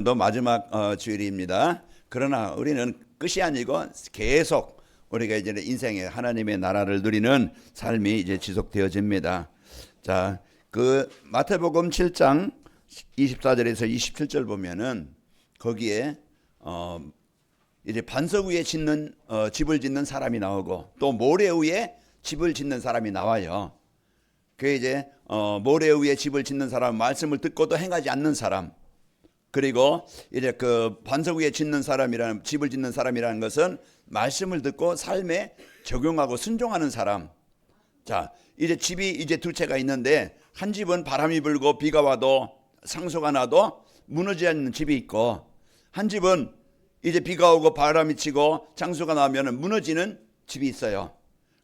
또 마지막 주일입니다. 그러나 우리는 끝이 아니고 계속 우리가 이제 인생의 하나님의 나라를 누리는 삶이 이제 지속되어집니다. 자, 그 마태복음 7장 24절에서 27절 보면은 거기에 이제 반석 위에 짓는 집을 짓는 사람이 나오고 또 모래 위에 집을 짓는 사람이 나와요. 그 이제 모래 위에 집을 짓는 사람, 말씀을 듣고도 행하지 않는 사람, 그리고 이제 그 반석 위에 짓는 사람이라는, 집을 짓는 사람이라는 것은 말씀을 듣고 삶에 적용하고 순종하는 사람. 자, 이제 집이 이제 두 채가 있는데 한 집은 바람이 불고 비가 와도 상소가 나도 무너지지 않는 집이 있고, 한 집은 이제 비가 오고 바람이 치고 장수가 나면 무너지는 집이 있어요.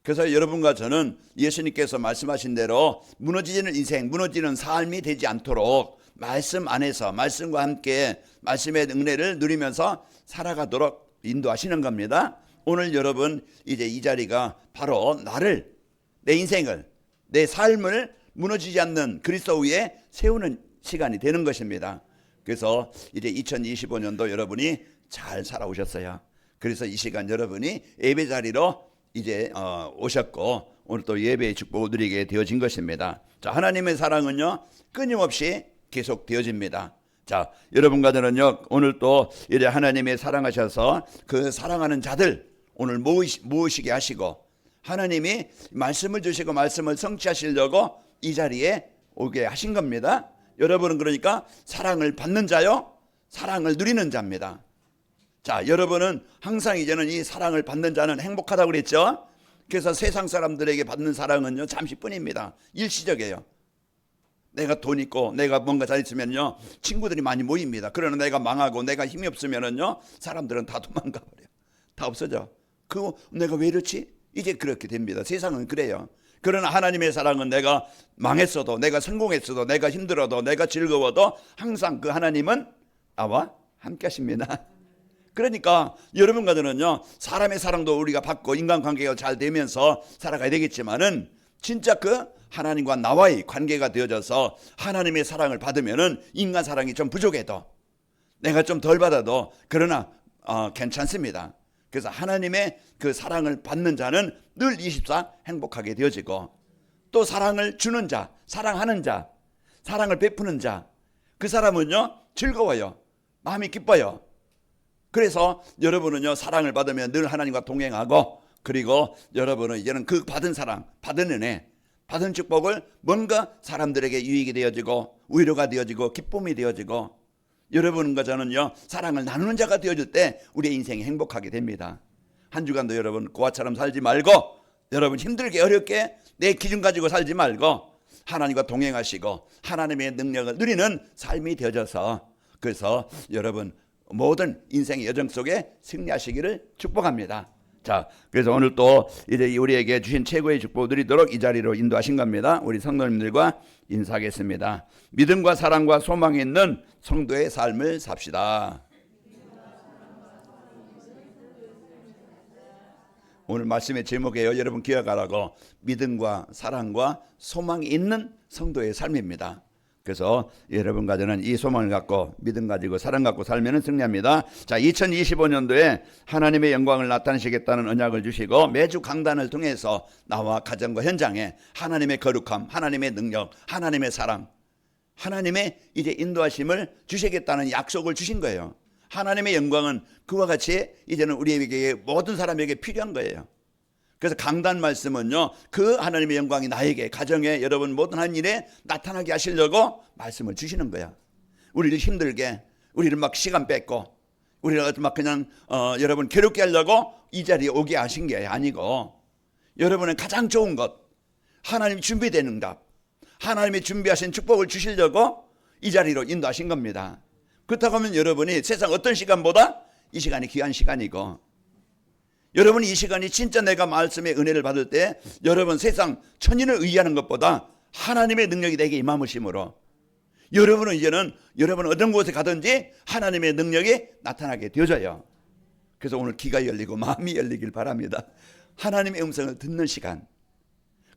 그래서 여러분과 저는 예수님께서 말씀하신 대로 무너지는 인생, 무너지는 삶이 되지 않도록 말씀 안에서 말씀과 함께 말씀의 은혜를 누리면서 살아가도록 인도하시는 겁니다. 오늘 여러분 이제 이 자리가 바로 나를, 내 인생을, 내 삶을 무너지지 않는 그리스도 위에 세우는 시간이 되는 것입니다. 그래서 이제 2025년도 여러분이 잘 살아오셨어요. 그래서 이 시간 여러분이 예배 자리로 이제 오셨고 오늘 또 예배의 축복을 누리게 되어진 것입니다. 자, 하나님의 사랑은요 끊임없이 계속 되어집니다. 자, 여러분과 저는요 오늘 또 이제 하나님의 사랑하셔서 그 사랑하는 자들 오늘 모으시게 하시고, 하나님이 말씀을 주시고 말씀을 성취하시려고 이 자리에 오게 하신 겁니다. 여러분은 그러니까 사랑을 받는 자요, 사랑을 누리는 자입니다. 자, 여러분은 항상 이제는 이 사랑을 받는 자는 행복하다고 그랬죠. 그래서 세상 사람들에게 받는 사랑은요 잠시뿐입니다. 일시적이에요. 내가 돈 있고 내가 뭔가 잘 있으면요 친구들이 많이 모입니다. 그러나 내가 망하고 내가 힘이 없으면은요 사람들은 다 도망가 버려요. 다 없어져. 그거 내가 왜 이렇지? 이제 그렇게 됩니다. 세상은 그래요. 그러나 하나님의 사랑은 내가 망했어도, 내가 성공했어도, 내가 힘들어도, 내가 즐거워도 항상 그 하나님은 나와 함께 하십니다. 그러니까 여러분과 저는요 사람의 사랑도 우리가 받고 인간관계가 잘 되면서 살아가야 되겠지만은 진짜 그 하나님과 나와의 관계가 되어져서 하나님의 사랑을 받으면은 인간 사랑이 좀 부족해도, 내가 좀 덜 받아도 그러나 괜찮습니다. 그래서 하나님의 그 사랑을 받는 자는 늘 24 행복하게 되어지고, 또 사랑을 주는 자, 사랑하는 자, 사랑을 베푸는 자, 그 사람은요 즐거워요. 마음이 기뻐요. 그래서 여러분은요 사랑을 받으면 늘 하나님과 동행하고, 그리고 여러분은 이제는 그 받은 사랑, 받은 은혜, 받은 축복을 뭔가 사람들에게 유익이 되어지고 위로가 되어지고 기쁨이 되어지고, 여러분과 저는요 사랑을 나누는 자가 되어질 때 우리의 인생이 행복하게 됩니다. 한 주간도 여러분 고아처럼 살지 말고, 여러분 힘들게 어렵게 내 기준 가지고 살지 말고 하나님과 동행하시고 하나님의 능력을 누리는 삶이 되어져서, 그래서 여러분 모든 인생의 여정 속에 승리하시기를 축복합니다. 자, 그래서 오늘 또 이제 우리에게 주신 최고의 축복을 누리도록 이 자리로 인도하신 겁니다. 우리 성도님들과 인사하겠습니다. 믿음과 사랑과 소망이 있는 성도의 삶을 삽시다. 오늘 말씀의 제목이에요. 여러분 기억하라고. 믿음과 사랑과 소망이 있는 성도의 삶입니다. 그래서 여러분과 저는 이 소망을 갖고 믿음 가지고 사랑 갖고 살면 승리합니다. 자, 2025년도에 하나님의 영광을 나타내시겠다는 언약을 주시고 매주 강단을 통해서 나와 가정과 현장에 하나님의 거룩함, 하나님의 능력, 하나님의 사랑, 하나님의 이제 인도하심을 주시겠다는 약속을 주신 거예요. 하나님의 영광은 그와 같이 이제는 우리에게 모든 사람에게 필요한 거예요. 그래서 강단 말씀은요 그 하나님의 영광이 나에게, 가정에, 여러분 모든 한 일에 나타나게 하시려고 말씀을 주시는 거야. 우리를 힘들게, 우리를 막 시간 뺏고, 우리를 막 그냥 여러분 괴롭게 하려고 이 자리에 오게 하신 게 아니고, 여러분의 가장 좋은 것, 하나님이 준비되는 답, 하나님이 준비하신 축복을 주시려고 이 자리로 인도하신 겁니다. 그렇다고 하면 여러분이 세상 어떤 시간보다 이 시간이 귀한 시간이고, 여러분 이 시간이 진짜 내가 말씀의 은혜를 받을 때 여러분 세상 천인을 의지하는 것보다 하나님의 능력이 내게 임함으심으로 여러분은 이제는 여러분 어떤 곳에 가든지 하나님의 능력이 나타나게 되어져요. 그래서 오늘 귀가 열리고 마음이 열리길 바랍니다. 하나님의 음성을 듣는 시간,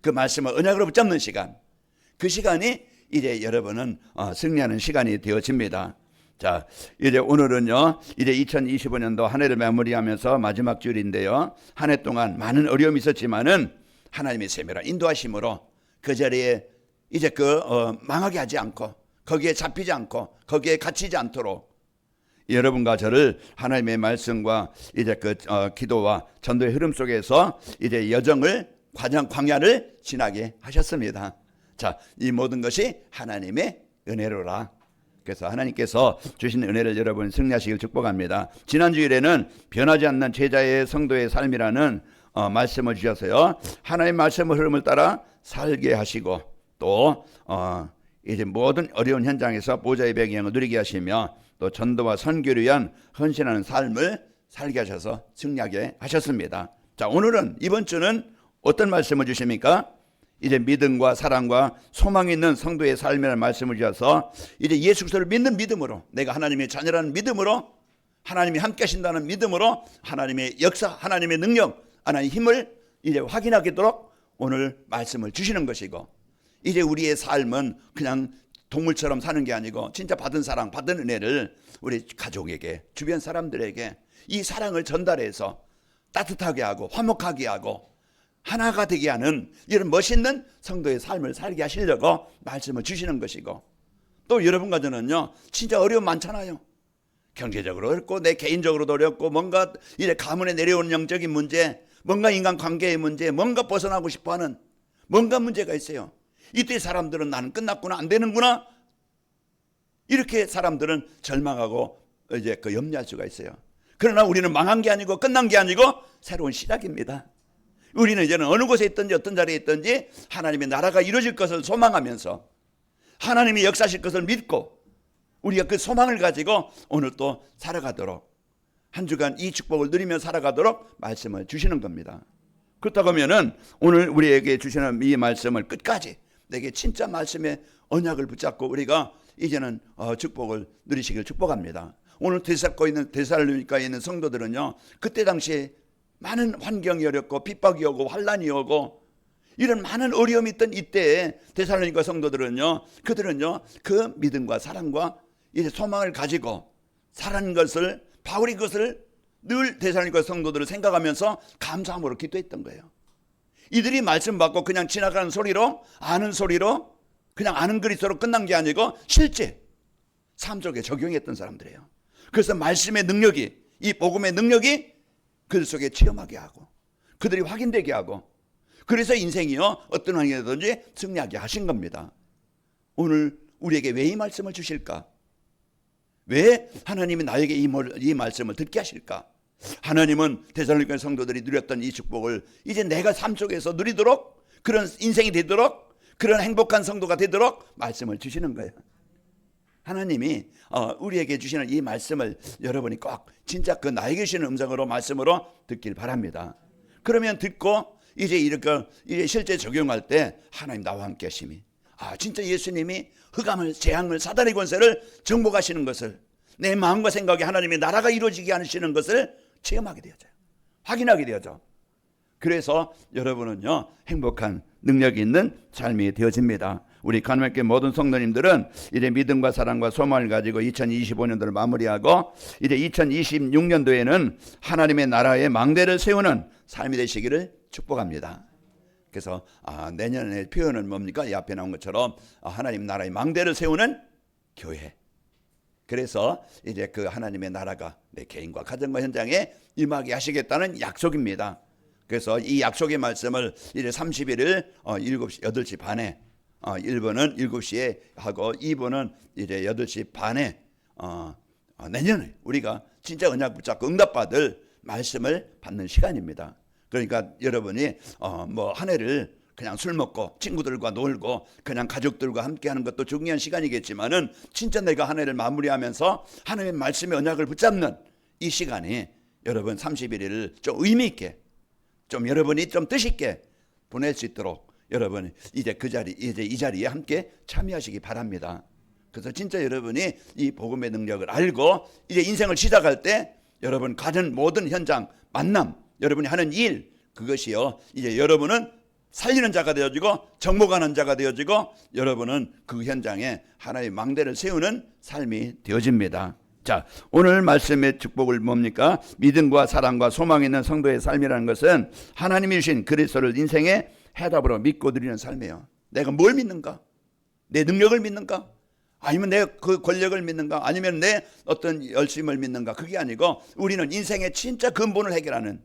그 말씀을 언약으로 붙잡는 시간, 그 시간이 이제 여러분은 승리하는 시간이 되어집니다. 자, 이제 오늘은요, 이제 2025년도 한 해를 마무리하면서 마지막 주일인데요. 한 해 동안 많은 어려움이 있었지만은 하나님의 세밀한 인도하심으로 그 자리에 이제 망하게 하지 않고 거기에 잡히지 않고 거기에 갇히지 않도록 여러분과 저를 하나님의 말씀과 이제 기도와 전도의 흐름 속에서 이제 여정을 광야를 지나게 하셨습니다. 자, 이 모든 것이 하나님의 은혜로라. 그래서 하나님께서 주신 은혜를 여러분 승리하시길 축복합니다. 지난 주일에는 변하지 않는 제자의 성도의 삶이라는 말씀을 주셔서요. 하나님의 말씀의 흐름을 따라 살게 하시고 또 이제 모든 어려운 현장에서 보좌의 배경을 누리게 하시며 또 전도와 선교를 위한 헌신하는 삶을 살게 하셔서 승리하게 하셨습니다. 자, 오늘은 이번 주는 어떤 말씀을 주십니까? 이제 믿음과 사랑과 소망이 있는 성도의 삶이라는 말씀을 주셔서 이제 예수 그리스도를 믿는 믿음으로 내가 하나님의 자녀라는 믿음으로 하나님이 함께 하신다는 믿음으로 하나님의 역사, 하나님의 능력, 하나님의 힘을 이제 확인하도록 오늘 말씀을 주시는 것이고 이제 우리의 삶은 그냥 동물처럼 사는 게 아니고 진짜 받은 사랑, 받은 은혜를 우리 가족에게 주변 사람들에게 이 사랑을 전달해서 따뜻하게 하고 화목하게 하고 하나가 되게 하는 이런 멋있는 성도의 삶을 살게 하시려고 말씀을 주시는 것이고 또 여러분과 저는요 진짜 어려움 많잖아요. 경제적으로 어렵고 내 개인적으로도 어렵고 뭔가 이제 가문에 내려오는 영적인 문제, 뭔가 인간관계의 문제, 뭔가 벗어나고 싶어하는 뭔가 문제가 있어요. 이때 사람들은 나는 끝났구나, 안 되는구나, 이렇게 사람들은 절망하고 이제 염려할 수가 있어요. 그러나 우리는 망한 게 아니고 끝난 게 아니고 새로운 시작입니다. 우리는 이제는 어느 곳에 있든지 어떤 자리에 있든지 하나님의 나라가 이루어질 것을 소망하면서 하나님이 역사하실 것을 믿고 우리가 그 소망을 가지고 오늘 또 살아가도록 한 주간 이 축복을 누리며 살아가도록 말씀을 주시는 겁니다. 그렇다고 하면은 오늘 우리에게 주시는 이 말씀을 끝까지 내게 진짜 말씀의 언약을 붙잡고 우리가 이제는 축복을 누리시길 축복합니다. 오늘 데살로니가에 있는 성도들은요 그때 당시에 많은 환경이 어렵고 핍박이 오고 환란이 오고 이런 많은 어려움이 있던 이때에 데살로니가 성도들은요 그들은요 그 믿음과 사랑과 이제 소망을 가지고 살아는 것을 바울이 그것을 늘 데살로니가 성도들을 생각하면서 감사함으로 기도했던 거예요. 이들이 말씀 받고 그냥 지나가는 소리로 아는 소리로 그냥 아는 그리스도로 끝난 게 아니고 실제 삶 속에 적용했던 사람들이에요. 그래서 말씀의 능력이 이 복음의 능력이 그들 속에 체험하게 하고 그들이 확인되게 하고 그래서 인생이요 어떤 환경이든지 승리하게 하신 겁니다. 오늘 우리에게 왜 이 말씀을 주실까? 왜 하나님이 나에게 이 말씀을 듣게 하실까? 하나님은 데살로니가 성도들이 누렸던 이 축복을 이제 내가 삶 속에서 누리도록 그런 인생이 되도록 그런 행복한 성도가 되도록 말씀을 주시는 거예요. 하나님이 우리에게 주시는 이 말씀을 여러분이 꼭 진짜 그 나에게 주시는 음성으로 말씀으로 듣길 바랍니다. 그러면 듣고 이제 이렇게 이제 실제 적용할 때 하나님 나와 함께 하심이 진짜 예수님이 흑암을 재앙을 사단의 권세를 정복하시는 것을 내 마음과 생각에 하나님의 나라가 이루어지게 하시는 것을 체험하게 되어져요. 확인하게 되어져. 그래서 여러분은요 행복한 능력이 있는 삶이 되어집니다. 우리 간음교회 모든 성도님들은 이제 믿음과 사랑과 소망을 가지고 2025년도를 마무리하고 이제 2026년도에는 하나님의 나라의 망대를 세우는 삶이 되시기를 축복합니다. 그래서 내년의 표현은 뭡니까? 이 앞에 나온 것처럼 하나님 나라의 망대를 세우는 교회. 그래서 이제 그 하나님의 나라가 내 개인과 가정과 현장에 임하게 하시겠다는 약속입니다. 그래서 이 약속의 말씀을 이제 31일 8시 반에 1번은 7시에 하고 2번은 이제 8시 반에 내년에 우리가 진짜 언약 붙잡고 응답받을 말씀을 받는 시간입니다. 그러니까 여러분이 뭐 한 해를 그냥 술 먹고 친구들과 놀고 그냥 가족들과 함께하는 것도 중요한 시간이겠지만은 진짜 내가 한 해를 마무리하면서 하나님의 말씀의 언약을 붙잡는 이 시간이 여러분 31일을 좀 의미 있게 좀 여러분이 좀 뜻있게 보낼 수 있도록 여러분 이제 이 자리에 함께 참여하시기 바랍니다. 그래서 진짜 여러분이 이 복음의 능력을 알고 이제 인생을 시작할 때 여러분 가는 모든 현장 만남 여러분이 하는 일 그것이요 이제 여러분은 살리는 자가 되어지고 정복하는 자가 되어지고 여러분은 그 현장에 하나의 망대를 세우는 삶이 되어집니다. 자, 오늘 말씀의 축복을 뭡니까? 믿음과 사랑과 소망이 있는 성도의 삶이라는 것은 하나님이 주신 그리스도를 인생의 해답으로 믿고 드리는 삶이에요. 내가 뭘 믿는가? 내 능력을 믿는가? 아니면 내 그 권력을 믿는가? 아니면 내 어떤 열심을 믿는가? 그게 아니고 우리는 인생의 진짜 근본을 해결하는,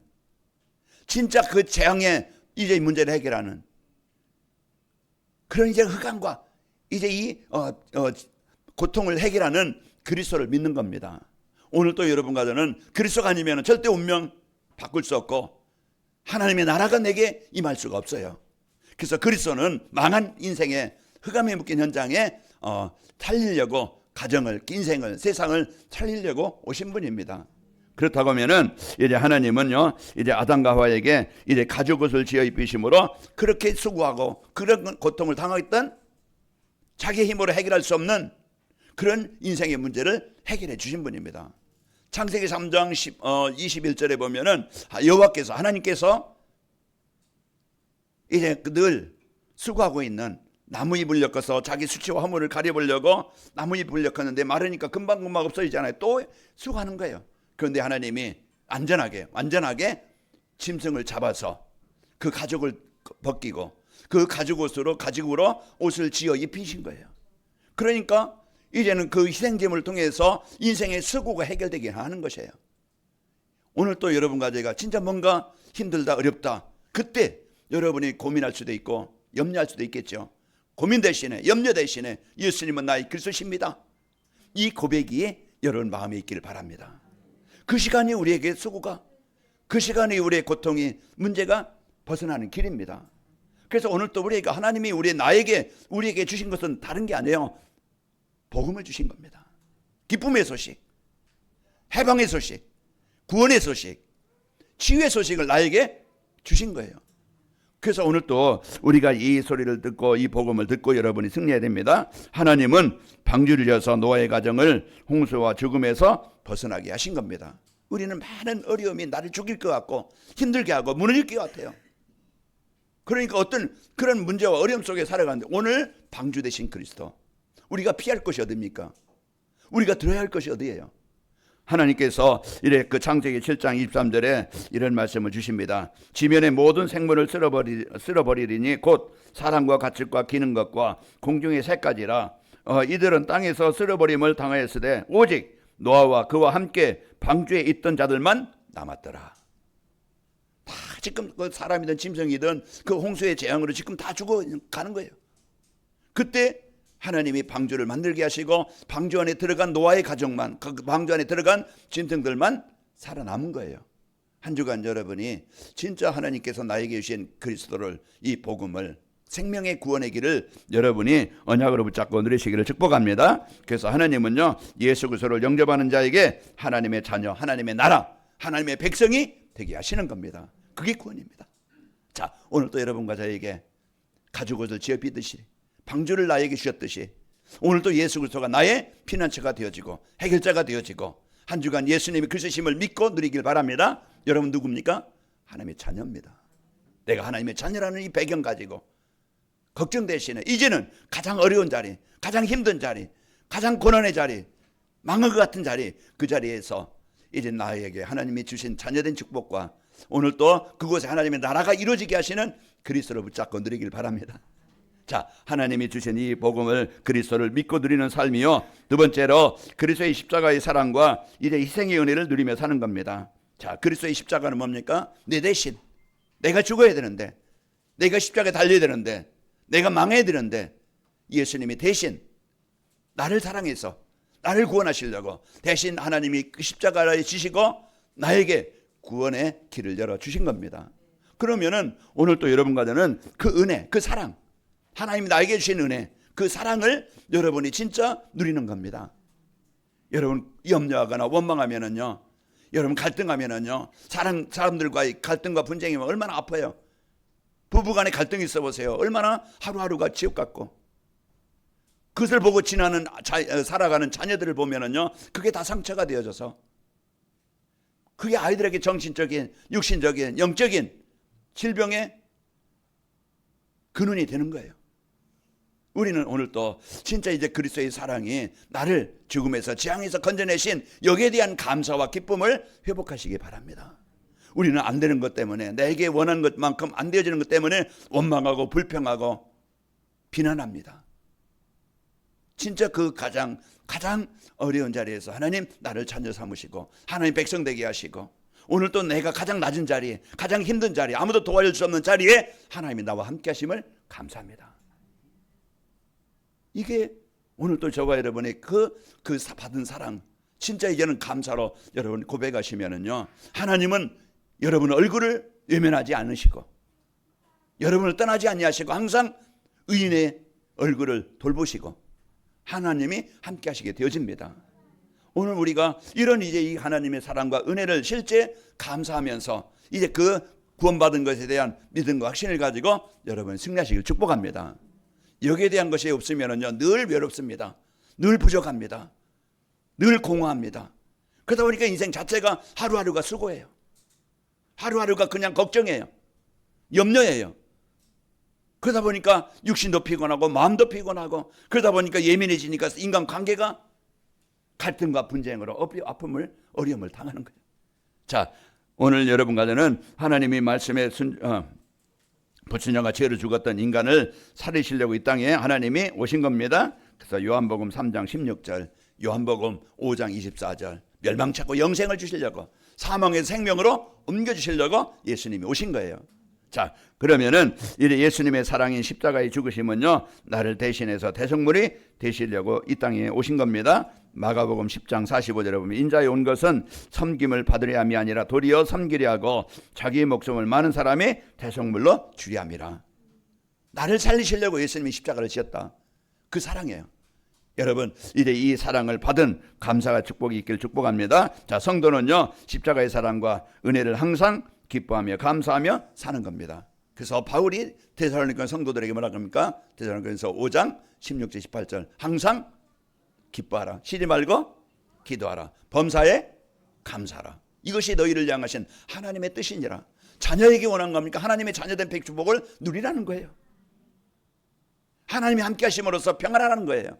진짜 그 재앙의 이제 문제를 해결하는 그런 이제 흑암과 이제 이 고통을 해결하는 그리스도를 믿는 겁니다. 오늘 또 여러분과 저는 그리스도가 아니면 절대 운명 바꿀 수 없고 하나님의 나라가 내게 임할 수가 없어요. 그래서 그리스도는 망한 인생의 흑암에 묶인 현장에 살리려고 가정을, 인생을, 세상을 살리려고 오신 분입니다. 그렇다고 하면은 이제 하나님은요, 이제 아담과 하와에게 이제 가죽옷을 지어 입히심으로 그렇게 수고하고 그런 고통을 당하였던 자기의 힘으로 해결할 수 없는 그런 인생의 문제를 해결해 주신 분입니다. 창세기 3장 21절에 보면은 여호와께서, 하나님께서 이제 늘 수고하고 있는 나무잎을 엮어서 자기 수치와 허물을 가려보려고 나무잎을 엮었는데 마르니까 금방금방 없어지잖아요. 또 수고하는 거예요. 그런데 하나님이 완전하게 짐승을 잡아서 그 가죽을 벗기고 그 가죽으로 옷을 지어 입히신 거예요. 그러니까 이제는 그 희생제물을 통해서 인생의 수고가 해결되게 하는 것이에요. 오늘 또 여러분과 제가 진짜 뭔가 힘들다, 어렵다, 그때 여러분이 고민할 수도 있고 염려할 수도 있겠죠. 고민 대신에, 염려 대신에 예수님은 나의 그리스도십니다, 이 고백이 여러분 마음에 있기를 바랍니다. 그 시간이 우리에게 수고가, 그 시간이 우리의 고통이, 문제가 벗어나는 길입니다. 그래서 오늘 또 우리가 하나님이 우리에게 주신 것은 다른 게 아니에요. 복음을 주신 겁니다. 기쁨의 소식, 해방의 소식, 구원의 소식, 치유의 소식을 나에게 주신 거예요. 그래서 오늘 또 우리가 이 소리를 듣고 이 복음을 듣고 여러분이 승리해야 됩니다. 하나님은 방주를 여서 노아의 가정을 홍수와 죽음에서 벗어나게 하신 겁니다. 우리는 많은 어려움이 나를 죽일 것 같고 힘들게 하고 무너질 것 같아요. 그러니까 어떤 그런 문제와 어려움 속에 살아가는데 오늘 방주 되신 그리스도, 우리가 피할 것이 어디입니까? 우리가 들어야 할 것이 어디예요? 하나님께서 이래 그 창세기 7장 23절에 이런 말씀을 주십니다. 지면의 모든 생물을 쓸어버리리니 곧 사람과 가축과 기는 것과 공중의 새까지라. 이들은 땅에서 쓸어버림을 당하였으되 오직 노아와 그와 함께 방주에 있던 자들만 남았더라. 다 지금 그 사람이든 짐승이든 그 홍수의 재앙으로 지금 다 죽어가는 거예요. 그때 하나님이 방주를 만들게 하시고 방주 안에 들어간 노아의 가족만, 그 방주 안에 들어간 짐승들만 살아남은 거예요. 한 주간 여러분이 진짜 하나님께서 나에게 주신 그리스도를, 이 복음을, 생명의 구원의 길을 여러분이 언약으로 붙잡고 누리시기를 축복합니다. 그래서 하나님은요, 예수 그리스도를 영접하는 자에게 하나님의 자녀, 하나님의 나라, 하나님의 백성이 되게 하시는 겁니다. 그게 구원입니다. 자, 오늘 또 여러분과 저에게 가죽옷을 지어 입히듯이 방주를 나에게 주셨듯이 오늘도 예수 그리스도가 나의 피난처가 되어지고 해결자가 되어지고 한 주간 예수님의 그리스도심을 믿고 누리길 바랍니다. 여러분 누굽니까? 하나님의 자녀입니다. 내가 하나님의 자녀라는 이 배경 가지고 걱정 대신에 이제는 가장 어려운 자리, 가장 힘든 자리, 가장 고난의 자리, 망한 것 같은 자리, 그 자리에서 이제 나에게 하나님이 주신 자녀된 축복과 오늘 또 그곳에 하나님의 나라가 이루어지게 하시는 그리스도를 붙잡고 누리길 바랍니다. 자, 하나님이 주신 이 복음을, 그리스도를 믿고 누리는 삶이요, 두 번째로 그리스도의 십자가의 사랑과 이제 희생의 은혜를 누리며 사는 겁니다. 자, 그리스도의 십자가는 뭡니까? 내 대신, 내가 죽어야 되는데, 내가 십자가에 달려야 되는데, 내가 망해야 되는데 예수님이 대신 나를 사랑해서 나를 구원하시려고 대신 하나님이 그 십자가를 지시고 나에게 구원의 길을 열어주신 겁니다. 그러면은 오늘 또 여러분과 저는 그 은혜, 그 사랑, 하나님이 나에게 주신 은혜, 그 사랑을 여러분이 진짜 누리는 겁니다. 여러분 염려하거나 원망하면은요, 여러분 갈등하면은요, 사람들과의 갈등과 분쟁이 얼마나 아파요. 부부간에 갈등이 있어 보세요. 얼마나 하루하루가 지옥 같고, 그것을 보고 지나는 살아가는 자녀들을 보면은요, 그게 다 상처가 되어져서 그게 아이들에게 정신적인, 육신적인, 영적인 질병의 근원이 되는 거예요. 우리는 오늘 또 진짜 이제 그리스도의 사랑이 나를 죽음에서 재앙에서 건져내신 여기에 대한 감사와 기쁨을 회복하시기 바랍니다. 우리는 안 되는 것 때문에, 내게 원하는 것만큼 안 되어지는 것 때문에 원망하고 불평하고 비난합니다. 진짜 그 가장 어려운 자리에서 하나님 나를 찾아 삼으시고 하나님 백성 되게 하시고, 오늘 또 내가 가장 낮은 자리, 가장 힘든 자리, 아무도 도와줄 수 없는 자리에 하나님이 나와 함께 하심을 감사합니다. 이게 오늘 또 저와 여러분의 그 받은 사랑, 진짜 이제는 감사로 여러분 고백하시면은요, 하나님은 여러분 얼굴을 외면하지 않으시고 여러분을 떠나지 아니하시고 항상 의인의 얼굴을 돌보시고 하나님이 함께 하시게 되어집니다. 오늘 우리가 이런 이제 이 하나님의 사랑과 은혜를 실제 감사하면서 이제 그 구원받은 것에 대한 믿음과 확신을 가지고 여러분 승리하시길 축복합니다. 여기에 대한 것이 없으면은요, 늘 외롭습니다. 늘 부족합니다. 늘 공허합니다. 그러다 보니까 인생 자체가 하루하루가 수고예요. 하루하루가 그냥 걱정이에요. 염려예요. 그러다 보니까 육신도 피곤하고 마음도 피곤하고, 그러다 보니까 예민해지니까 인간관계가 갈등과 분쟁으로 아픔을 어려움을 당하는 거예요. 자, 오늘 여러분 가정은 하나님이 말씀에 불순종과 죄로 죽었던 인간을 살리시려고 이 땅에 하나님이 오신 겁니다. 그래서 요한복음 3장 16절, 요한복음 5장 24절, 멸망치 않고 영생을 주시려고, 사망에서 생명으로 옮겨주시려고 예수님이 오신 거예요. 자, 그러면은 이제 예수님의 사랑인 십자가의 죽으심은요, 나를 대신해서 대속물이 되시려고 이 땅에 오신 겁니다. 마가복음 10장 45절에 보면 인자에 온 것은 섬김을 받으려 함이 아니라 도리어 섬기려 하고 자기의 목숨을 많은 사람의 대속물로 주려 함이라. 나를 살리시려고 예수님이 십자가를 지었다. 그 사랑이에요. 여러분, 이제 이 사랑을 받은 감사와 축복이 있길 축복합니다. 자, 성도는요, 십자가의 사랑과 은혜를 항상 기뻐하며 감사하며 사는 겁니다. 그래서 바울이 데살로니가 성도들에게 뭐라 그럽니까? 데살로니가서 5장 16절 18절, 항상 기뻐하라, 쉬지 말고 기도하라, 범사에 감사하라. 이것이 너희를 향하신 하나님의 뜻이니라. 자녀에게 원한 겁니까? 하나님의 자녀된 백주복을 누리라는 거예요. 하나님이 함께 하심으로써 평안하라는 거예요.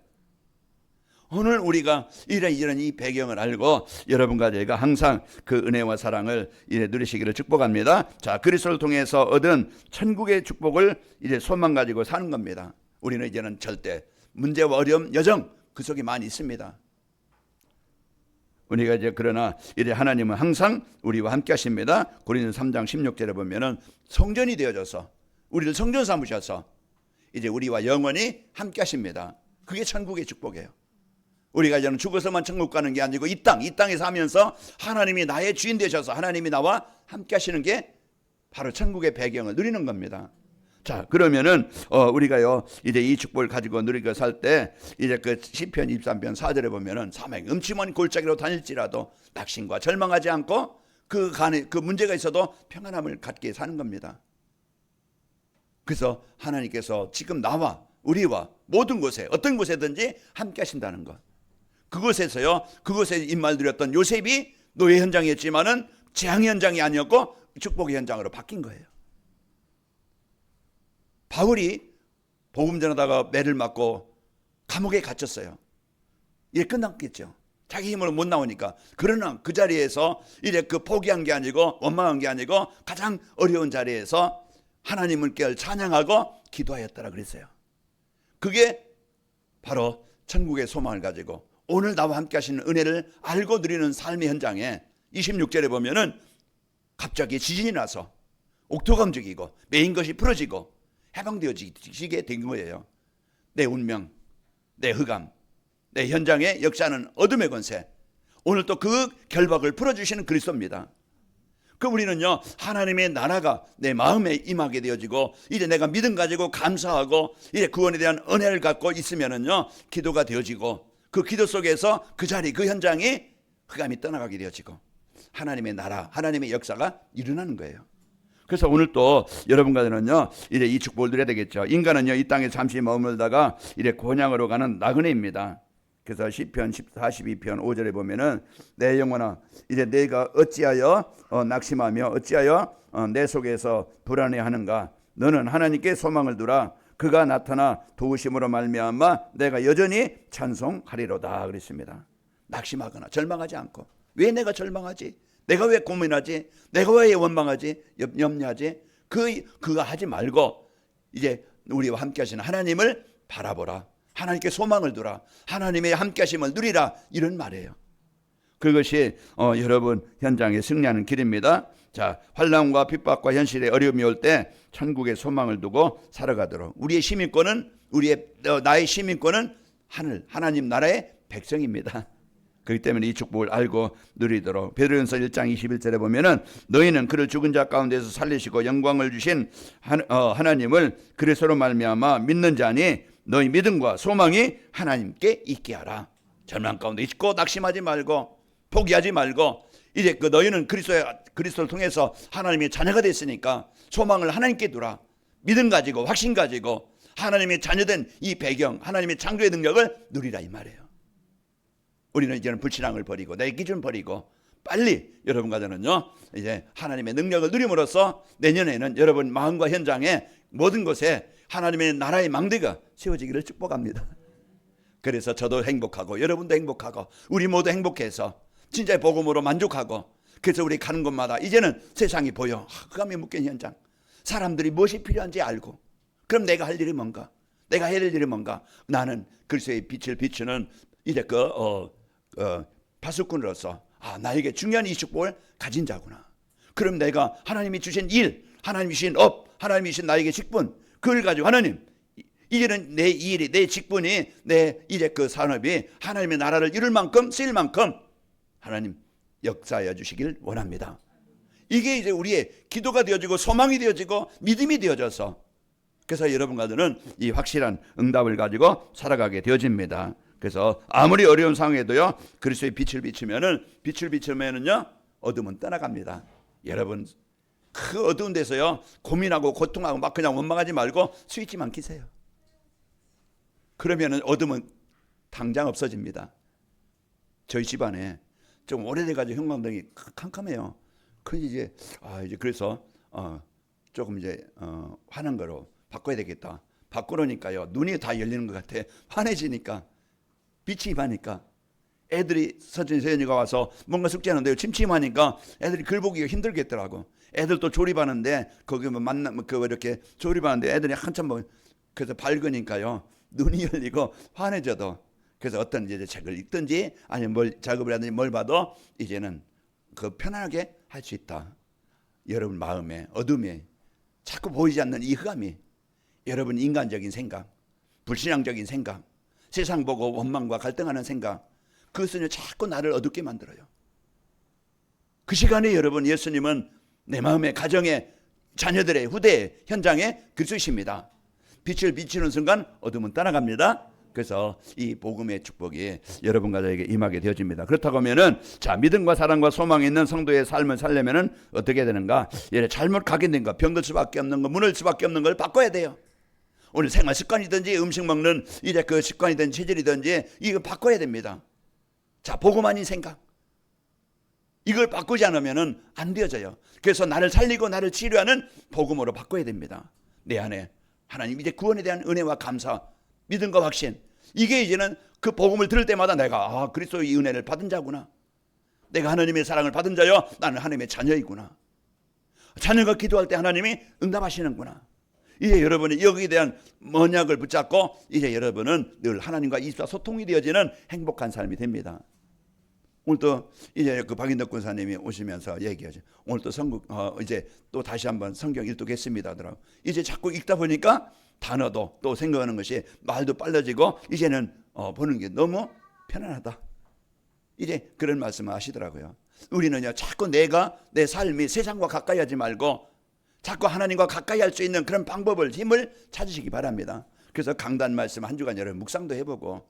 오늘 우리가 이런 이 배경을 알고 여러분과 제가 항상 그 은혜와 사랑을 이제 누리시기를 축복합니다. 자, 그리스도를 통해서 얻은 천국의 축복을 이제 소망 가지고 사는 겁니다. 우리는 이제는 절대 문제와 어려움, 여정 그 속에 많이 있습니다. 우리가 이제 그러나 이제 하나님은 항상 우리와 함께 하십니다. 고린도서 3장 16절에 보면은 성전이 되어져서 우리를 성전 삼으셔서 이제 우리와 영원히 함께 하십니다. 그게 천국의 축복이에요. 우리가 이제는 죽어서만 천국 가는 게 아니고 이 땅에 사면서 하나님이 나의 주인 되셔서 하나님이 나와 함께 하시는 게 바로 천국의 배경을 누리는 겁니다. 자, 그러면은 우리가요 이제 이 축복을 가지고 누리고 살 때 이제 그 시편 23편 4절에 보면은 사망 음침한 골짜기로 다닐지라도 낙심과 절망하지 않고 그 문제가 있어도 평안함을 갖게 사는 겁니다. 그래서 하나님께서 지금 나와 우리와 모든 곳에 어떤 곳에든지 함께 하신다는 것. 그곳에 입말 드렸던 요셉이 노예 현장이었지만은 재앙 현장이 아니었고 축복의 현장으로 바뀐 거예요. 바울이 복음 전하다가 매를 맞고 감옥에 갇혔어요. 이제 끝났겠죠. 자기 힘으로 못 나오니까. 그러나 그 자리에서 이제 그 포기한 게 아니고 원망한 게 아니고 가장 어려운 자리에서 하나님을 깨어 찬양하고 기도하였더라 그랬어요. 그게 바로 천국의 소망을 가지고 오늘 나와 함께 하시는 은혜를 알고 누리는 삶의 현장에 26절에 보면은 갑자기 지진이 나서 옥토가 움직이고 메인 것이 풀어지고 해방되어지게 된 거예요. 내 운명, 내 흑암, 내 현장의 역사는 어둠의 권세. 오늘 또 그 결박을 풀어주시는 그리스도입니다. 그럼 우리는요 하나님의 나라가 내 마음에 임하게 되어지고 이제 내가 믿음 가지고 감사하고 이제 구원에 대한 은혜를 갖고 있으면은요 기도가 되어지고 그 기도 속에서 그 자리 그 현장이 흑암이 떠나가게 되어지고 하나님의 나라 하나님의 역사가 일어나는 거예요. 그래서 오늘 또 여러분과는요 이제 이 축복을 누려야 되겠죠. 인간은요 이 땅에 잠시 머물다가 이제 곤양으로 가는 나그네입니다. 그래서 시편 42편 5절에 보면은 내 영혼아 이제 내가 어찌하여 낙심하며 어찌하여 내 속에서 불안해하는가. 너는 하나님께 소망을 두라. 그가 나타나 도우심으로 말미암아 내가 여전히 찬송하리로다 그랬습니다. 낙심하거나 절망하지 않고, 왜 내가 절망하지? 내가 왜 고민하지? 내가 왜 원망하지? 염려하지? 그거 하지 말고 이제 우리와 함께 하시는 하나님을 바라보라. 하나님께 소망을 두라. 하나님의 함께 하심을 누리라. 이런 말이에요. 그것이 여러분 현장에 승리하는 길입니다. 자, 환난과 핍박과 현실의 어려움이 올 때 천국의 소망을 두고 살아가도록. 우리의 시민권은 나의 시민권은 하나님 나라의 백성입니다. 그렇기 때문에 이 축복을 알고 누리도록. 베드로전서 1장 21절에 보면은 너희는 그를 죽은 자 가운데서 살리시고 영광을 주신 하나님을 그리스도로 말미암아 믿는 자니 너희 믿음과 소망이 하나님께 있게 하라. 절망 가운데 있고 낙심하지 말고 포기하지 말고 이제 너희는 그리스도를 통해서 하나님의 자녀가 됐으니까 소망을 하나님께 두라. 믿음 가지고 확신 가지고 하나님의 자녀된 이 배경, 하나님의 창조의 능력을 누리라 이 말이에요. 우리는 이제는 불신앙을 버리고 내 기준 버리고 빨리 여러분과 저는요 이제 하나님의 능력을 누림으로써 내년에는 여러분 마음과 현장에 모든 곳에 하나님의 나라의 망대가 세워지기를 축복합니다. 그래서 저도 행복하고 여러분도 행복하고 우리 모두 행복해서 진짜의 복음으로 만족하고, 그래서 우리 가는 곳마다 이제는 세상이 보여. 흑암에 묶인 현장, 사람들이 무엇이 필요한지 알고, 그럼 내가 할 일이 뭔가, 내가 해야 될 일이 뭔가, 나는 그리스도의 빛을 비추는 이제 파수꾼으로서 나에게 중요한 이 축복을 가진 자구나. 그럼 내가 하나님이 주신 일, 하나님이 주신 업, 하나님이 주신 나에게 직분, 그걸 가지고 하나님 이제는 내 일이, 내 직분이, 내 이제 그 산업이 하나님의 나라를 이룰 만큼 쓰일 만큼 하나님 역사해 주시길 원합니다. 이게 이제 우리의 기도가 되어지고 소망이 되어지고 믿음이 되어져서, 그래서 여러분과 저는 이 확실한 응답을 가지고 살아가게 되어집니다. 그래서 아무리 어려운 상황에도요 그리스도의 빛을 비추면은요 어둠은 떠나갑니다. 여러분 그 어두운 데서요 고민하고 고통하고 막 그냥 원망하지 말고 스위치만 키세요. 그러면은 어둠은 당장 없어집니다. 저희 집안에 좀 오래돼가지고 형광등이 캄캄해요. 이제 그래서 조금 이제 화난 거로 바꿔야 되겠다. 바꾸려니까요 눈이 다 열리는 것 같아. 환해지니까, 빛이 임하니까. 애들이 서연이가 와서 뭔가 숙제하는데요 침침하니까 애들이 글 보기가 힘들겠더라고. 애들 또 조립하는데 거기 이렇게 조립하는데 애들이 한참 그래서 밝으니까요 눈이 열리고 환해져도, 그래서 어떤 이제 책을 읽든지 아니면 뭘 작업을 하든지 뭘 봐도 이제는 편안하게 할 수 있다. 여러분 마음에 어둠에 자꾸 보이지 않는 이 흑암이, 여러분 인간적인 생각, 불신앙적인 생각, 세상 보고 원망과 갈등하는 생각, 그것은 자꾸 나를 어둡게 만들어요. 그 시간에 여러분 예수님은 내 마음의 가정의 자녀들의 후대의 현장에 그리스도십니다. 빛을 비추는 순간 어둠은 떠나갑니다. 그래서 이 복음의 축복이 여러분과 저에게 임하게 되어집니다. 그렇다고 하면은 자 믿음과 사랑과 소망이 있는 성도의 삶을 살려면은 어떻게 되는가? 잘못 가게 된 거, 병들 수밖에 없는 거, 무너질 수밖에 없는 걸 바꿔야 돼요. 오늘 생활 습관이든지 음식 먹는 이제 그 습관이든지 체질이든지 이거 바꿔야 됩니다. 자 복음 아닌 생각, 이걸 바꾸지 않으면은 안 되어져요. 그래서 나를 살리고 나를 치료하는 복음으로 바꿔야 됩니다. 내 안에 하나님 이제 구원에 대한 은혜와 감사, 믿음과 확신, 이게 이제는 그 복음을 들을 때마다 내가 그리스도의 이 은혜를 받은 자구나. 내가 하나님의 사랑을 받은 자요. 나는 하나님의 자녀이구나. 자녀가 기도할 때 하나님이 응답하시는구나. 이제 여러분이 여기에 대한 언약을 붙잡고 이제 여러분은 늘 하나님과 소통이 되어지는 행복한 삶이 됩니다. 오늘 또 이제 그 박인덕 군사님이 오시면서 얘기하죠. 오늘 또 이제 또 다시 한번 성경 일독했습니다 하더라고. 이제 자꾸 읽다 보니까 단어도 또 생각하는 것이 말도 빨라지고 이제는 보는 게 너무 편안하다. 이제 그런 말씀을 하시더라고요. 우리는요 자꾸 내가 내 삶이 세상과 가까이 하지 말고 자꾸 하나님과 가까이 할 수 있는 그런 방법을, 힘을 찾으시기 바랍니다. 그래서 강단 말씀 한 주간 여러분 묵상도 해보고,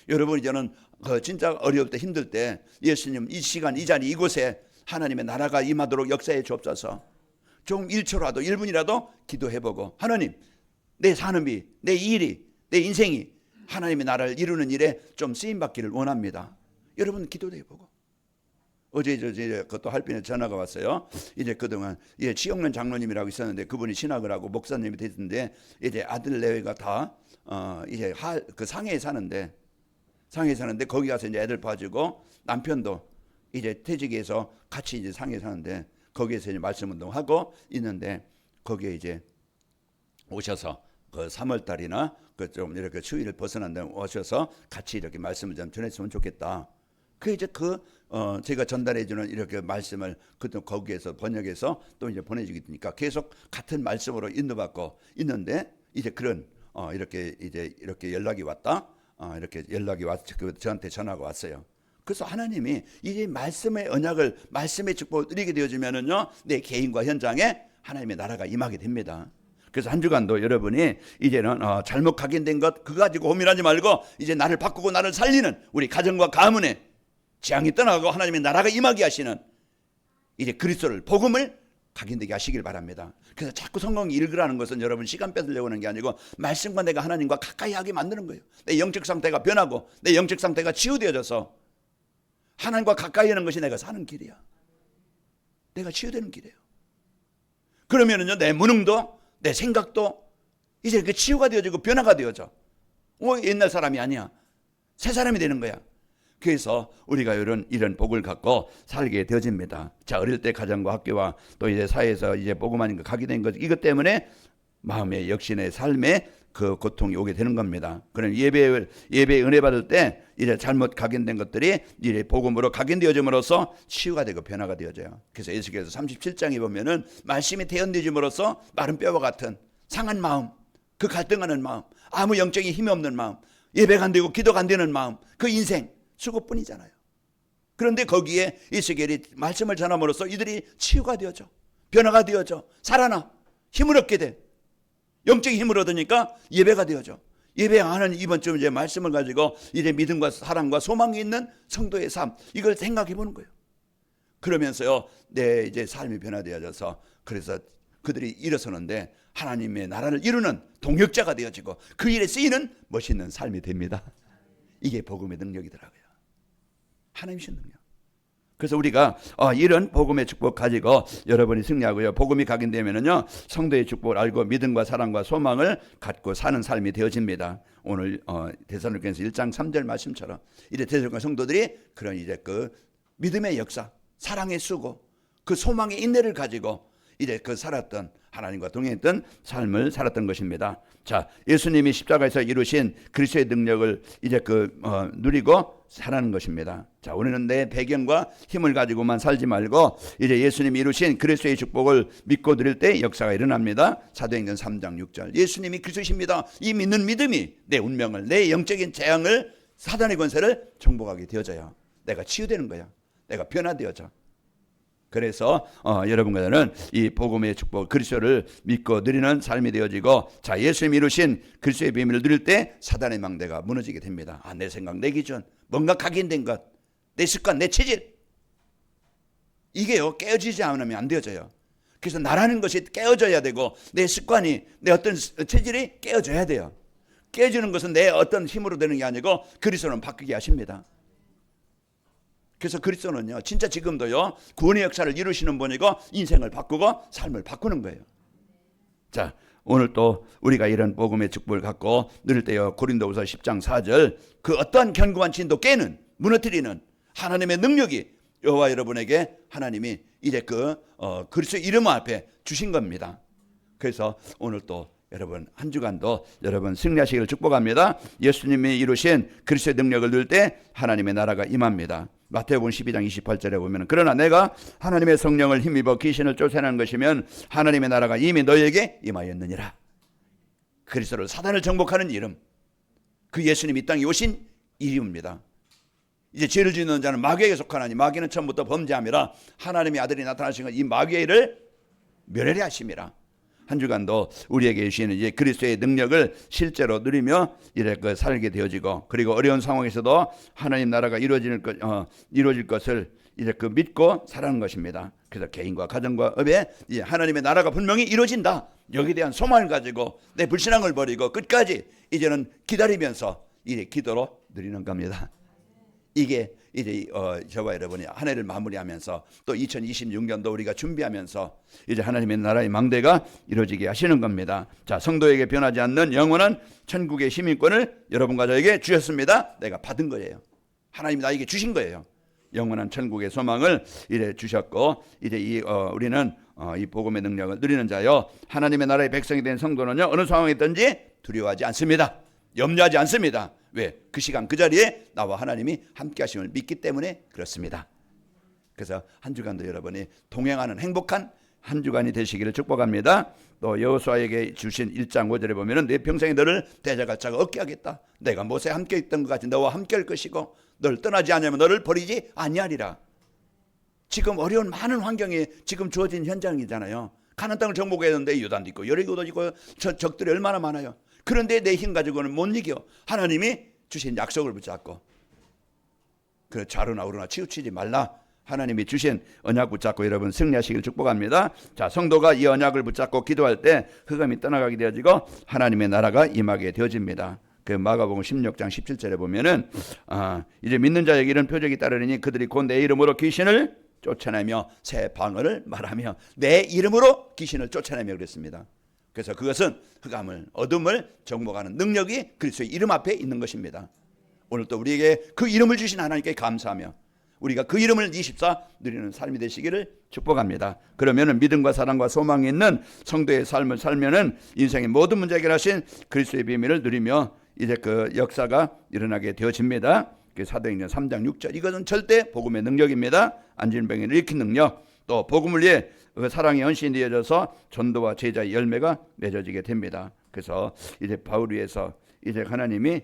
여러분 이제는 진짜 어려울 때 힘들 때 예수님 이 시간 이 자리 이곳에 하나님의 나라가 임하도록 역사해 주옵소서. 좀 1초라도 1분이라도 기도해보고, 하나님 내 산업이, 내 일이, 내 인생이 하나님의 나라를 이루는 일에 좀 쓰임받기를 원합니다. 여러분 기도도 해보고, 어제 그것도 할빈에 전화가 왔어요. 이제 그동안 지영란 장로님이라고 있었는데 그분이 신학을 하고 목사님이 됐는데 이제 아들 내외가 다 이제 그 상해에 사는데 거기 가서 이제 애들 봐주고 남편도 이제 퇴직해서 같이 이제 상해에 사는데 거기에서 이제 말씀 운동하고 있는데 거기에 이제 오셔서 그 3월 달이나 그 좀 이렇게 추위를 벗어난 데 오셔서 같이 이렇게 말씀을 좀 전했으면 좋겠다. 그 이제 제가 전달해주는 이렇게 말씀을 그때 거기에서 번역해서 또 이제 보내주니까 계속 같은 말씀으로 인도받고 있는데 이제 그런 이렇게 연락이 왔다. 이렇게 연락이 저한테 전화가 왔어요. 그래서 하나님이 이 말씀의 언약을 말씀의 축복을 누리게 되어지면은요 내 개인과 현장에 하나님의 나라가 임하게 됩니다. 그래서 한 주간도 여러분이 이제는 잘못 각인된 것 그거 가지고 고민하지 말고 이제 나를 바꾸고 나를 살리는 우리 가정과 가문에 재앙이 떠나고 하나님의 나라가 임하게 하시는 이제 그리스도를 복음을 각인되게 하시길 바랍니다. 그래서 자꾸 성경 읽으라는 것은 여러분 시간 뺏으려고 하는 게 아니고 말씀과 내가 하나님과 가까이 하게 만드는 거예요. 내 영적 상태가 변하고 내 영적 상태가 치유되어져서 하나님과 가까이 하는 것이 내가 사는 길이야. 내가 치유되는 길이에요. 그러면은요 내 무능도 내 생각도 이제 그 치유가 되어지고 변화가 되어져. 옛날 사람이 아니야. 새 사람이 되는 거야. 그래서 우리가 이런 복을 갖고 살게 되어집니다. 자, 어릴 때 가정과 학교와 또 이제 사회에서 이제 복음하는 거 가게 된 것, 이것 때문에 마음의 역신의 삶에 그 고통이 오게 되는 겁니다. 그럼 예배 은혜 받을 때 이제 잘못 각인된 것들이 이제 복음으로 각인되어짐으로써 치유가 되고 변화가 되어져요. 그래서 에스겔서 37장에 보면은 말씀이 태연되짐으로써 마른 뼈와 같은 상한 마음, 그 갈등하는 마음, 아무 영적인 힘이 없는 마음, 예배가 안 되고 기도가 안 되는 마음, 그 인생 수고뿐이잖아요. 그런데 거기에 에스겔이 말씀을 전함으로써 이들이 치유가 되어져, 변화가 되어져, 살아나 힘을 얻게 돼. 영적인 힘을 얻으니까 예배가 되어져. 예배하는 이번쯤 이제 말씀을 가지고 이제 믿음과 사랑과 소망이 있는 성도의 삶, 이걸 생각해 보는 거예요. 그러면서요, 내 이제 삶이 변화되어져서 그래서 그들이 일어서는데 하나님의 나라를 이루는 동역자가 되어지고 그 일에 쓰이는 멋있는 삶이 됩니다. 이게 복음의 능력이더라고요. 하나님이신 능력. 그래서 우리가 이런 복음의 축복 가지고 여러분이 승리하고요. 복음이 각인되면은요, 성도의 축복을 알고 믿음과 사랑과 소망을 갖고 사는 삶이 되어집니다. 오늘 데살로니가서 1장 3절 말씀처럼 이제 데살로니가 성도들이 그런 이제 그 믿음의 역사, 사랑의 수고, 그 소망의 인내를 가지고 이제 그 살았던 하나님과 동행했던 삶을 살았던 것입니다. 자, 예수님이 십자가에서 이루신 그리스도의 능력을 이제 누리고 살아가는 것입니다. 자, 우리는 내 배경과 힘을 가지고만 살지 말고 이제 예수님이 이루신 그리스도의 축복을 믿고 누릴 때 역사가 일어납니다. 사도행전 3장 6절. 예수님이 그리스도십니다. 이 믿는 믿음이 내 운명을, 내 영적인 재앙을, 사단의 권세를 정복하게 되어져요. 내가 치유되는 거야. 내가 변화되어져. 그래서 여러분과 저는 이 복음의 축복 그리스도를 믿고 누리는 삶이 되어지고, 자, 예수님이 이루신 그리스도의 비밀을 누릴 때 사단의 망대가 무너지게 됩니다. 내 생각, 내 기준, 뭔가 각인된 것, 내 습관, 내 체질, 이게요 깨어지지 않으면 안 되어져요. 그래서 나라는 것이 깨어져야 되고 내 습관이, 내 어떤 체질이 깨어져야 돼요. 깨어지는 것은 내 어떤 힘으로 되는 게 아니고 그리스도는 바꾸게 하십니다. 그래서 그리스도는요, 진짜 지금도요, 구원의 역사를 이루시는 분이고 인생을 바꾸고 삶을 바꾸는 거예요. 자, 오늘 또 우리가 이런 복음의 축복을 갖고 누릴 때요, 고린도후서 10장 4절, 그 어떠한 견고한 진도 깨는, 무너뜨리는 하나님의 능력이 여호와 여러분에게 하나님이 이제 그리스도 이름 앞에 주신 겁니다. 그래서 오늘 또 여러분 한 주간도 여러분 승리하시기를 축복합니다. 예수님이 이루신 그리스도의 능력을 누릴 때 하나님의 나라가 임합니다. 마태복음 12장 28절에 보면, 그러나 내가 하나님의 성령을 힘입어 귀신을 쫓아내는 것이면 하나님의 나라가 이미 너희에게 임하였느니라. 그리스도를, 사단을 정복하는 이름, 그 예수님이 이 땅에 오신 이름입니다. 이제 죄를 짓는 자는 마귀에게 속하나니 마귀는 처음부터 범죄함이라 하나님의 아들이 나타나신 것 이 마귀를 멸하려 하심이라. 한 주간도 우리에게 주시는 이제 그리스도의 능력을 실제로 누리며 이래 살게 되어지고, 그리고 어려운 상황에서도 하나님 나라가 이루어질 것을 이제 믿고 살아가는 것입니다. 그래서 개인과 가정과 업에 이제 하나님의 나라가 분명히 이루어진다, 여기에 대한 소망을 가지고 내 불신앙을 버리고 끝까지 이제는 기다리면서 이제 기도로 누리는 겁니다. 이게 이제 저와 여러분이 한 해를 마무리하면서 또 2026년도 우리가 준비하면서 이제 하나님의 나라의 망대가 이루어지게 하시는 겁니다. 자, 성도에게 변하지 않는 영원한 천국의 시민권을 여러분과 저에게 주셨습니다. 내가 받은 거예요. 하나님이 나에게 주신 거예요. 영원한 천국의 소망을 이래 주셨고, 이제 우리는 이 복음의 능력을 누리는 자요, 하나님의 나라의 백성이 된 성도는요, 어느 상황에 있든지 두려워하지 않습니다. 염려하지 않습니다. 왜? 그 시간 그 자리에 나와 하나님이 함께 하심을 믿기 때문에 그렇습니다. 그래서 한 주간도 여러분이 동행하는 행복한 한 주간이 되시기를 축복합니다. 또 여호수아에게 주신 1장 5절에 보면은 내 평생에 너를 대적할 자가 없게 하겠다. 내가 모세와 함께 있던 것 같이 너와 함께 할 것이고 너를 떠나지 않으면 너를 버리지 아니하리라. 지금 어려운 많은 환경이 지금 주어진 현장이잖아요. 가나안 땅을 정복해야 되는데 요단도 있고 여리고도 있고 적들이 얼마나 많아요. 그런데 내 힘 가지고는 못 이겨. 하나님이 주신 약속을 붙잡고, 그 좌로나 우로나 치우치지 말라. 하나님이 주신 언약 붙잡고 여러분 승리하시길 축복합니다. 자, 성도가 이 언약을 붙잡고 기도할 때 흑암이 떠나가게 되어지고 하나님의 나라가 임하게 되어집니다. 그 마가복음 16장 17절에 보면은 이제 믿는 자에게 이런 표적이 따르니 그들이 곧 내 이름으로 귀신을 쫓아내며 새 방언을 말하며 내 이름으로 귀신을 쫓아내며 그랬습니다. 그래서 그것은 흑암을 어둠을 정복하는 능력이 그리스도의 이름 앞에 있는 것입니다. 오늘 또 우리에게 그 이름을 주신 하나님께 감사하며 우리가 그 이름을 24 누리는 삶이 되시기를 축복합니다. 그러면은 믿음과 사랑과 소망이 있는 성도의 삶을 살면은 인생의 모든 문제 해결하신 그리스도의 비밀을 누리며 이제 그 역사가 일어나게 되어집니다. 사도행전 3장 6절, 이것은 절대 복음의 능력입니다. 안진병을 일으킨 능력, 또 복음을 위해 그 사랑의 헌신이 되어져서 전도와 제자의 열매가 맺어지게 됩니다. 그래서 이제 바울 위해서 이제 하나님이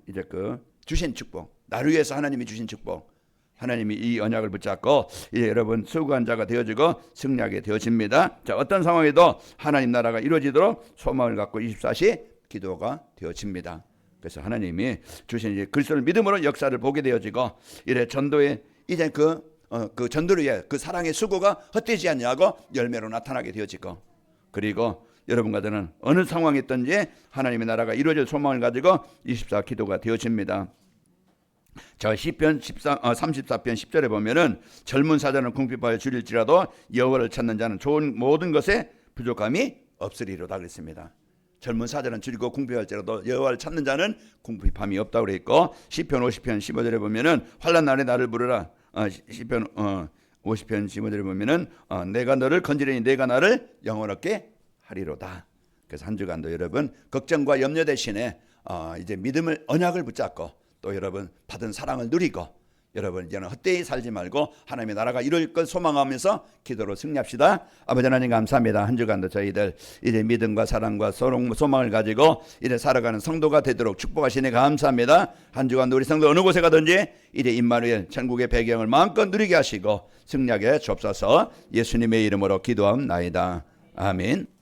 이제 그 주신 축복, 나를 위해서 하나님이 주신 축복, 하나님이 이 언약을 붙잡고 이제 여러분 수고한 자가 되어지고 승리하게 되어집니다. 자, 어떤 상황에도 하나님 나라가 이루어지도록 소망을 갖고 24시 기도가 되어집니다. 그래서 하나님이 주신 이제 그리스도를 믿음으로 역사를 보게 되어지고 이래 전도에 이제 그 전도를 위해 그 사랑의 수고가 헛되지 않냐고 열매로 나타나게 되어지고, 그리고 여러분과 저는 어느 상황에 있든지 하나님의 나라가 이루어질 소망을 가지고 24 기도가 되어집니다. 저 시편 34편 10절에 보면은 젊은 사자는 궁핍하여 줄일지라도 여호와를 찾는 자는 좋은 모든 것에 부족함이 없으리로다 그랬습니다. 젊은 사자는 줄이고 궁핍할지라도 여호와를 찾는 자는 궁핍함이 없다고 그랬고, 시편 50편 15절에 보면은 환난 날에 나를 부르라. 시편 50편 15절에 보면은 내가 너를 건지리니 내가 나를 영원하게 하리로다. 그래서 한 주간도 여러분 걱정과 염려 대신에 이제 믿음을 언약을 붙잡고 또 여러분 받은 사랑을 누리고 여러분 이제는 헛되이 살지 말고 하나님의 나라가 이룰 것 소망하면서 기도로 승리합시다. 아버지 하나님 감사합니다. 한 주간도 저희들 이제 믿음과 사랑과 소망을 가지고 이제 살아가는 성도가 되도록 축복하시니 감사합니다. 한 주간도 우리 성도 어느 곳에 가든지 이제 임마누엘 천국의 배경을 마음껏 누리게 하시고 승리하게 주옵소서. 예수님의 이름으로 기도함나이다. 아멘.